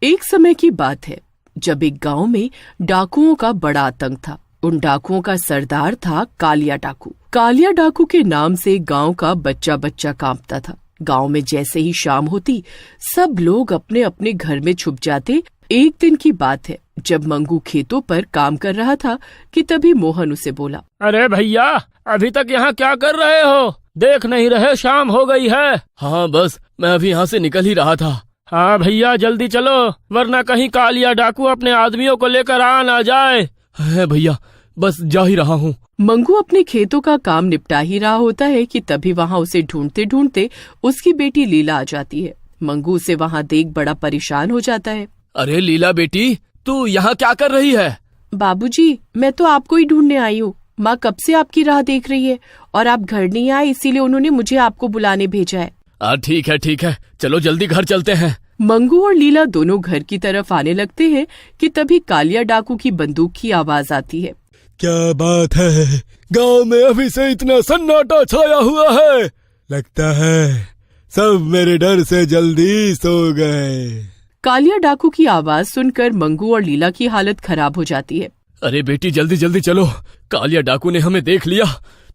एक समय की बात है जब एक गांव में डाकुओं का बड़ा आतंक था। उन डाकुओं का सरदार था कालिया डाकू। कालिया डाकू के नाम से गांव का बच्चा बच्चा कांपता था। गांव में जैसे ही शाम होती सब लोग अपने अपने घर में छुप जाते। एक दिन की बात है जब मंगू खेतों पर काम कर रहा था कि तभी मोहन उसे बोला, अरे भैया, अभी तक यहाँ क्या कर रहे हो? देख नहीं रहे शाम हो गई है। हाँ बस मैं अभी यहाँ से निकल ही रहा था। हाँ भैया जल्दी चलो, वरना कहीं कालिया डाकू अपने आदमियों को लेकर आ ना जाए। है भैया, बस जा ही रहा हूँ। मंगू अपने खेतों का काम निपटा ही रहा होता है कि तभी वहाँ उसे ढूंढते ढूंढते उसकी बेटी लीला आ जाती है। मंगू उसे वहाँ देख बड़ा परेशान हो जाता है। अरे लीला बेटी, तू यहाँ क्या कर रही है? बाबूजी, मैं तो आपको ही ढूंढने आई हूँ। माँ कब से आपकी राह देख रही है और आप घर नहीं आए, इसीलिए उन्होंने मुझे आपको बुलाने भेजा है। ठीक है, चलो जल्दी घर चलते हैं। मंगू और लीला दोनों घर की तरफ आने लगते हैं कि तभी कालिया डाकू की बंदूक की आवाज आती है। क्या बात है, गांव में अभी से इतना सन्नाटा छाया हुआ है। लगता है सब मेरे डर से जल्दी सो गए। कालिया डाकू की आवाज सुनकर मंगू और लीला की हालत खराब हो जाती है। अरे बेटी जल्दी जल्दी चलो, कालिया डाकू ने हमें देख लिया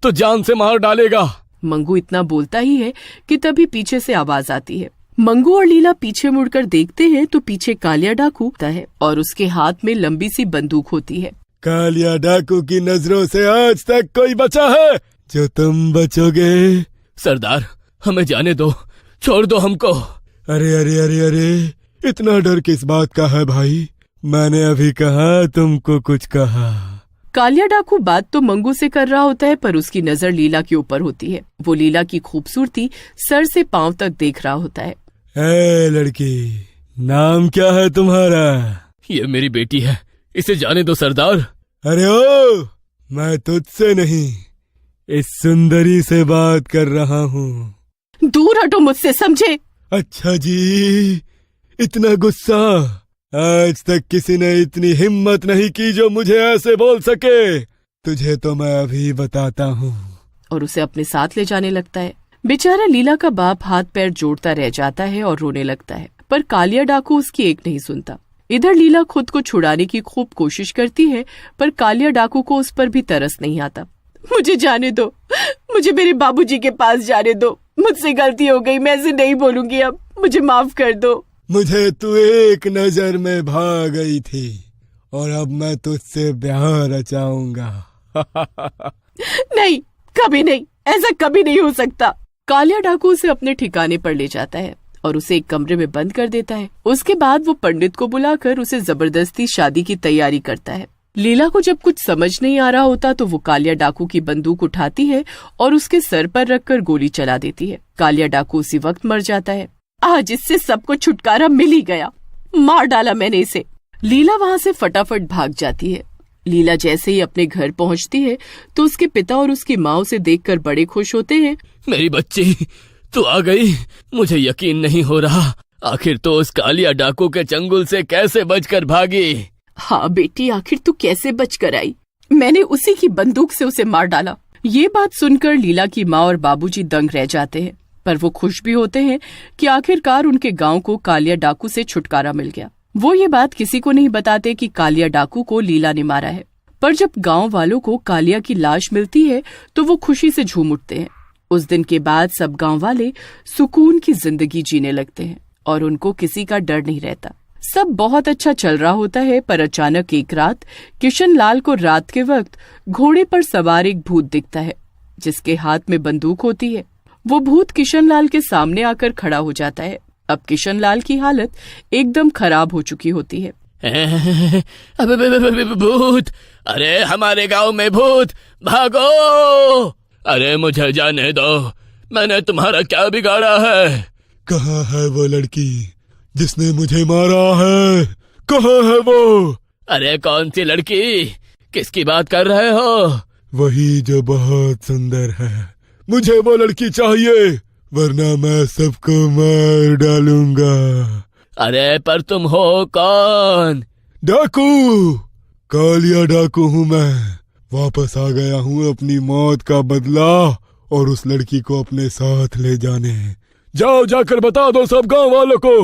तो जान से मार डालेगा। मंगू इतना बोलता ही है कि तभी पीछे से आवाज आती है। मंगू और लीला पीछे मुड़कर देखते हैं तो पीछे कालिया डाकू होता है और उसके हाथ में लंबी सी बंदूक होती है। कालिया डाकू की नजरों से आज तक कोई बचा है जो तुम बचोगे? सरदार, हमें जाने दो, छोड़ दो हमको। अरे अरे अरे अरे, इतना डर किस बात का है भाई? मैंने अभी कहा तुमको कुछ कहा। कालिया डाकू बात तो मंगू से कर रहा होता है पर उसकी नजर लीला के ऊपर होती है। वो लीला की खूबसूरती सर से पांव तक देख रहा होता है। ए लड़की, नाम क्या है तुम्हारा? ये मेरी बेटी है, इसे जाने दो सरदार। अरे ओ, मैं तुझसे नहीं, इस सुंदरी से बात कर रहा हूँ। दूर हटो मुझसे, समझे? अच्छा जी, इतना गुस्सा? आज तक किसी ने इतनी हिम्मत नहीं की जो मुझे ऐसे बोल सके। तुझे तो मैं अभी बताता हूँ। और उसे अपने साथ ले जाने लगता है। बेचारा लीला का बाप हाथ पैर जोड़ता रह जाता है और रोने लगता है, पर कालिया डाकू उसकी एक नहीं सुनता। इधर लीला खुद को छुड़ाने की खूब कोशिश करती है पर कालिया डाकू को उस पर भी तरस नहीं आता। मुझे जाने दो, मुझे मेरे बाबूजी के पास जाने दो। मुझसे गलती हो गई, मैं ऐसे नहीं बोलूंगी अब, मुझे माफ कर दो। मुझे तू एक नजर में भाग गई थी और अब मैं तुझसे ब्याह रचाऊंगा। नहीं, कभी नहीं, ऐसा कभी नहीं हो सकता। कालिया डाकू उसे अपने ठिकाने पर ले जाता है और उसे एक कमरे में बंद कर देता है। उसके बाद वो पंडित को बुलाकर उसे जबरदस्ती शादी की तैयारी करता है। लीला को जब कुछ समझ नहीं आ रहा होता तो वो कालिया डाकू की बंदूक उठाती है और उसके सर पर रखकर गोली चला देती है। कालिया डाकू उसी वक्त मर जाता है। आज इससे सबको छुटकारा मिल ही गया, मार डाला मैंने इसे। लीला वहाँ से फटाफट भाग जाती है। लीला जैसे ही अपने घर पहुँचती है तो उसके पिता और उसकी माँ उसे देखकर बड़े खुश होते हैं। मेरी बच्ची, तू आ गई। मुझे यकीन नहीं हो रहा, आखिर तो उस कालिया डाकू के चंगुल से कैसे बचकर भागी? हाँ बेटी, आखिर तू कैसे बचकर आई? मैंने उसी की बंदूक से उसे मार डाला। ये बात सुनकर लीला की माँ और बाबूजी दंग रह जाते हैं, पर वो खुश भी होते हैं कि आखिरकार उनके गांव को कालिया डाकू से छुटकारा मिल गया। वो ये बात किसी को नहीं बताते कि कालिया डाकू को लीला ने मारा है। पर जब गांव वालों को कालिया की लाश मिलती है तो वो खुशी से झूम उठते हैं। उस दिन के बाद सब गांव वाले सुकून की जिंदगी जीने लगते हैं और उनको किसी का डर नहीं रहता। सब बहुत अच्छा चल रहा होता है, पर अचानक एक रात किशन लाल को रात के वक्त घोड़े पर सवार एक भूत दिखता है जिसके हाथ में बंदूक होती है। वो भूत किशन लाल के सामने आकर खड़ा हो जाता है। अब किशन लाल की हालत एकदम खराब हो चुकी होती है। भूत! अरे हमारे गांव में भूत! भागो! अरे मुझे जाने दो, मैंने तुम्हारा क्या बिगाड़ा है? कहाँ है वो लड़की जिसने मुझे मारा है? कहाँ है वो? अरे कौन सी लड़की? किसकी बात कर रहे हो? वही जो बहुत सुंदर है। मुझे वो लड़की चाहिए, वरना मैं सबको मार डालूंगा। अरे पर तुम हो कौन? डाकू, कालिया डाकू हूँ मैं। वापस आ गया हूँ अपनी मौत का बदला और उस लड़की को अपने साथ ले जाने। जाओ जाकर बता दो सब गांव वालों को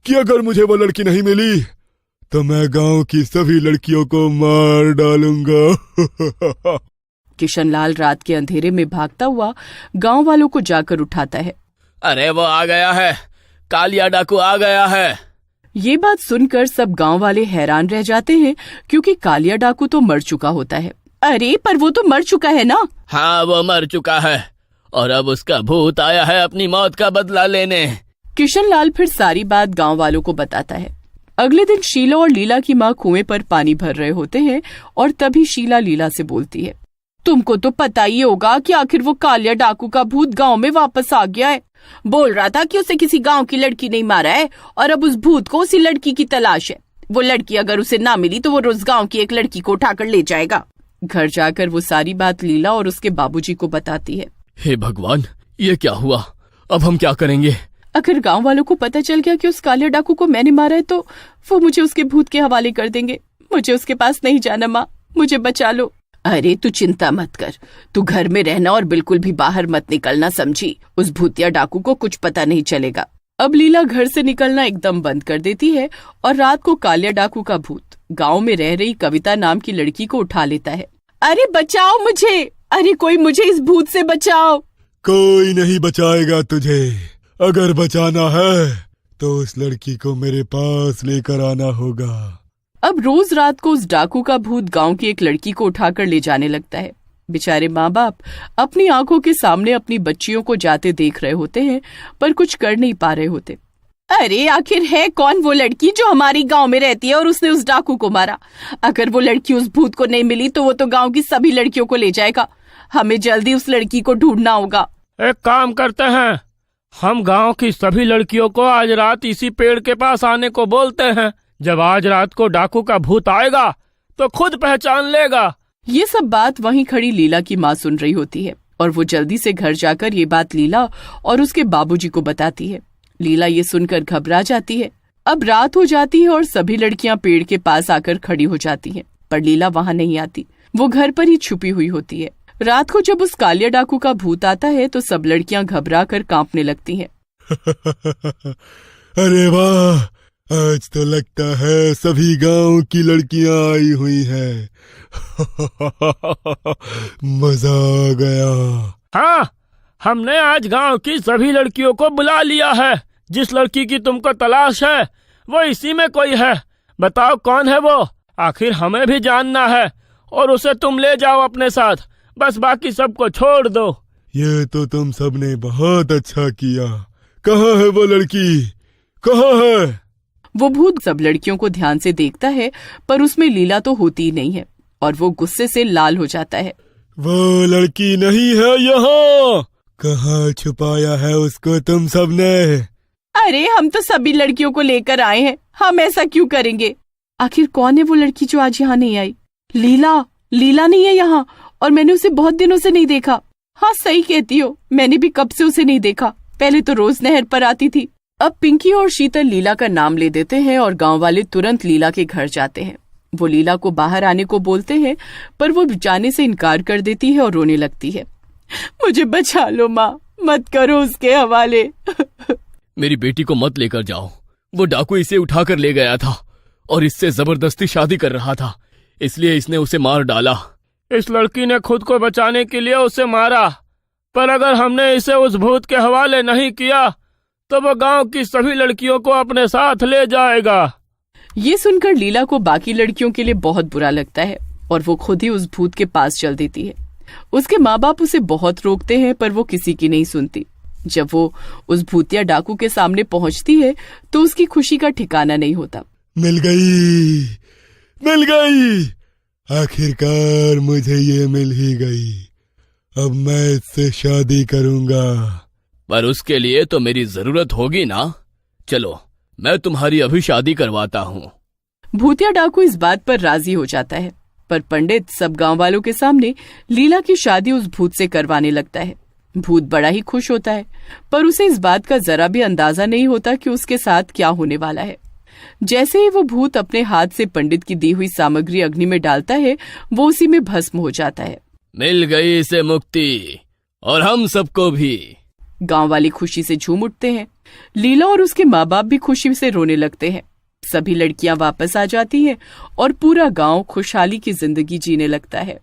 कि अगर मुझे वो लड़की नहीं मिली तो मैं गांव की सभी लड़कियों को मार डालूंगा। किशनलाल रात के अंधेरे में भागता हुआ गांव वालों को जाकर उठाता है। अरे वो आ गया है, कालिया डाकू आ गया है। ये बात सुनकर सब गांव वाले हैरान रह जाते हैं, क्योंकि कालिया डाकू तो मर चुका होता है। अरे पर वो तो मर चुका है ना? हाँ, वो मर चुका है और अब उसका भूत आया है अपनी मौत का बदला लेने। किशनलाल फिर सारी बात गांव वालों को बताता है। अगले दिन शीला और लीला की माँ कुएं पर पानी भर रहे होते हैं और तभी शीला लीला से बोलती है, तुमको तो पता ही होगा कि आखिर वो कालिया डाकू का भूत गांव में वापस आ गया है। बोल रहा था कि उसे किसी गांव की लड़की नहीं मारा है और अब उस भूत को उसी लड़की की तलाश है। वो लड़की अगर उसे ना मिली तो वो रोज गांव की एक लड़की को उठाकर ले जाएगा। घर जाकर वो सारी बात लीला और उसके बाबूजी को बताती है। हे भगवान, ये क्या हुआ? अब हम क्या करेंगे? अगर गांव वालों को पता चल गया कि उस कालिया डाकू को मैंने मारा है तो वो मुझे उसके भूत के हवाले कर देंगे। मुझे उसके पास नहीं जाना माँ, मुझे बचा लो। अरे तू चिंता मत कर, तू घर में रहना और बिल्कुल भी बाहर मत निकलना, समझी? उस भूतिया डाकू को कुछ पता नहीं चलेगा। अब लीला घर से निकलना एकदम बंद कर देती है और रात को कालिया डाकू का भूत गांव में रह रही कविता नाम की लड़की को उठा लेता है। अरे बचाओ मुझे, अरे कोई मुझे इस भूत से बचाओ। कोई नहीं बचाएगा तुझे। अगर बचाना है तो उस लड़की को मेरे पास लेकर आना होगा। अब रोज रात को उस डाकू का भूत गांव की एक लड़की को उठाकर ले जाने लगता है। बेचारे माँ बाप अपनी आंखों के सामने अपनी बच्चियों को जाते देख रहे होते हैं, पर कुछ कर नहीं पा रहे होते। अरे आखिर है कौन वो लड़की जो हमारी गांव में रहती है और उसने उस डाकू को मारा? अगर वो लड़की उस भूत को नहीं मिली तो वो तो गांव की सभी लड़कियों को ले जाएगा। हमें जल्दी उस लड़की को ढूंढना होगा। एक काम करते हैं, हम गांव की सभी लड़कियों को आज रात इसी पेड़ के पास आने को बोलते हैं। जब आज रात को डाकू का भूत आएगा तो खुद पहचान लेगा। ये सब बात वहीं खड़ी लीला की माँ सुन रही होती है और वो जल्दी से घर जाकर ये बात लीला और उसके बाबूजी को बताती है। लीला ये सुनकर घबरा जाती है। अब रात हो जाती है और सभी लड़कियां पेड़ के पास आकर खड़ी हो जाती हैं, पर लीला वहां नहीं आती। वो घर पर ही छुपी हुई होती है। रात को जब उस कालिया डाकू का भूत आता है तो सब लड़कियां घबरा कर कांपने लगती हैं। अरे वाह, आज तो लगता है सभी गांव की लड़कियां आई हुई हैं। मजा आ गया। हाँ, हमने आज गांव की सभी लड़कियों को बुला लिया है। जिस लड़की की तुमको तलाश है वो इसी में कोई है। बताओ कौन है वो? आखिर हमें भी जानना है और उसे तुम ले जाओ अपने साथ। बस बाकी सबको छोड़ दो। ये तो तुम सबने बहुत अच्छा किया। कहाँ है वो लड़की? कहाँ है? वो भूत सब लड़कियों को ध्यान से देखता है, पर उसमें लीला तो होती ही नहीं है और वो गुस्से से लाल हो जाता है। वो लड़की नहीं है यहाँ। कहाँ छुपाया है उसको तुम सबने? अरे हम तो सभी लड़कियों को लेकर आए हैं, हम ऐसा क्यों करेंगे? आखिर कौन है वो लड़की जो आज यहाँ नहीं आई? लीला नहीं है यहाँ और मैंने उसे बहुत दिनों से नहीं देखा। हाँ सही कहती हो, मैंने भी कब से उसे नहीं देखा। पहले तो रोज नहर पर आती थी। अब पिंकी और शीतल लीला का नाम ले देते हैं और गांव वाले तुरंत लीला के घर जाते हैं। वो लीला को बाहर आने को बोलते हैं, पर वो जाने से इनकार कर देती है और रोने लगती है। मुझे बचा लो माँ, मत करो उसके हवाले। मेरी बेटी को मत लेकर जाओ। वो डाकू इसे उठाकर ले गया था और इससे जबरदस्ती शादी कर रहा था, इसलिए इसने उसे मार डाला। इस लड़की ने खुद को बचाने के लिए उसे मारा, पर अगर हमने इसे उस भूत के हवाले नहीं किया तो वो गांव की सभी लड़कियों को अपने साथ ले जाएगा। ये सुनकर लीला को बाकी लड़कियों के लिए बहुत बुरा लगता है और वो खुद ही उस भूत के पास चल देती है। उसके माँ बाप उसे बहुत रोकते हैं, पर वो किसी की नहीं सुनती। जब वो उस भूतिया डाकू के सामने पहुंचती है तो उसकी खुशी का ठिकाना नहीं होता। मिल गई। आखिरकार मुझे ये मिल ही गई। अब मैं इससे शादी करूंगा। पर उसके लिए तो मेरी जरूरत होगी ना। चलो मैं तुम्हारी अभी शादी करवाता हूँ। भूतिया डाकू इस बात पर राजी हो जाता है, पर पंडित सब गांव वालों के सामने लीला की शादी उस भूत से करवाने लगता है। भूत बड़ा ही खुश होता है, पर उसे इस बात का जरा भी अंदाजा नहीं होता कि उसके साथ क्या होने वाला है। जैसे ही वो भूत अपने हाथ से पंडित की दी हुई सामग्री अग्नि में डालता है, वो उसी में भस्म हो जाता है। मिल गई इसे मुक्ति और हम सबको भी। गांव वाले खुशी से झूम उठते हैं। लीला और उसके माँ बाप भी खुशी से रोने लगते हैं। सभी लड़कियां वापस आ जाती हैं और पूरा गांव खुशहाली की जिंदगी जीने लगता है।